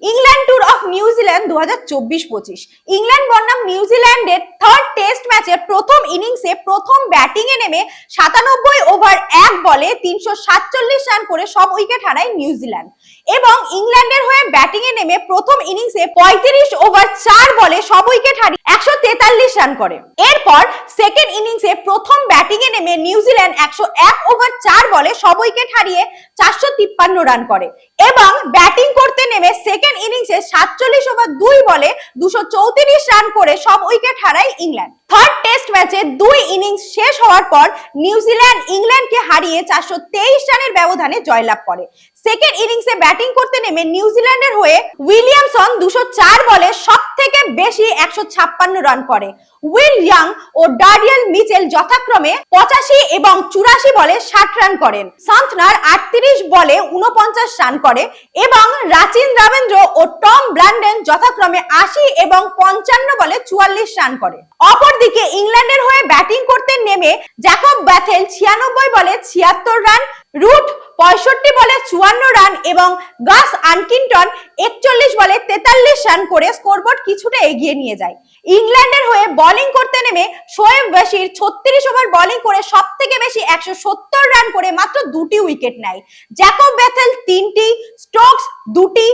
England tour of New Zealand 2024-25। England বনাম নিউজিল্যান্ডের third test ম্যাচের প্রথম ইনিংসে প্রথম ব্যাটিং এ নেমে 97 ওভার 1 বলে 347 রান করে সব উইকেট হারায় নিউজিল্যান্ড এবং ইংল্যান্ডের হয়ে ব্যাটিং এ নেমে প্রথম ইনিংসে 35 ওভার 4 বলে সব উইকেট হারিয়ে 143 রান করে। এরপর সেকেন্ড ইনিংসে প্রথম ব্যাটিং এ নেমে নিউজিল্যান্ড 101 ওভার 4 বলে সব উইকেট হারিয়ে 453 রান করে এবং ব্যাটিং করতে নেমে সেকেন্ড ইনিংসে 47 ওভার 2 বলে 234 রান করে সব উইকেট হারায় ইংল্যান্ড। থার্ড টেস্ট ম্যাচে দুই ইনিংস শেষ হওয়ার পর নিউজিল্যান্ড ইংল্যান্ডকে হারিয়ে 423 রানের ব্যবধানে জয়লাভ করে। সেকেন্ড ইনিংসে ব্যাটিং করতে নেমে নিউজিল্যান্ডের হয়ে উইলিয়ামসন 204 বলে সবথেকে বেশি 156 রান করে। উইল ইয়াং ও ডারিয়াল মিচেল যথাক্রমে 85 এবং 84 বলে 60 রান করেন। সান্তনার 38 বলে 49 রান করে এবং রাচিন রবীন্দ্র ও টম ব্র্যান্ডন যথাক্রমে 80 এবং 55 বলে 44 রান করে। অপরদিকে ইংল্যান্ডের হয়ে ব্যাটিং করতে নেমে জ্যাকব ব্যাথেল 96 বলে 76 রান, রুট 65 বলে 54 রান এবং গাস আনকিনটন 41 বলে 43 রান করে স্কোরবোর্ড কিছুটা এগিয়ে নিয়ে যায়। ইংল্যান্ডের হয়ে বোলিং করতে নেমে শোয়েব বাশির 36 ওভার বোলিং করে সবথেকে বেশি 170 রান করে মাত্র 2টি উইকেট নেয়। জ্যাকব ব্যাথেল 3টি, স্টোকস 2টি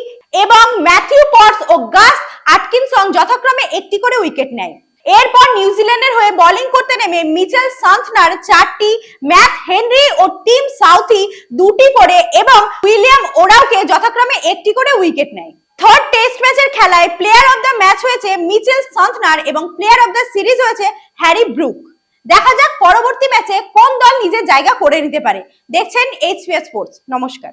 এবং ম্যাথিউ পটস ও গাস আটকিনসন যথাক্রমে 1টি করে উইকেট নেয়। এরপর নিউজিল্যান্ডের হয়ে বোলিং করতে নেমে মিচেল সান্তনার 4টি, ম্যাথ হেনরি ও টিম সাউথি 2টি করে এবং উইলিয়াম ওরাওকে যথাক্রমে 1টি করে উইকেট নেয়। থার্ড টেস্ট ম্যাচের খেলায় প্লেয়ার অফ দ্য ম্যাচ হয়েছে মিচেল সান্তনার এবং প্লেয়ার অফ দ্য সিরিজ হয়েছে হ্যারি ব্রুক। দেখা যাক পরবর্তী ম্যাচে কোন দল নিজের জায়গা করে নিতে পারে। দেখছেন এইচপিএস স্পোর্টস। নমস্কার।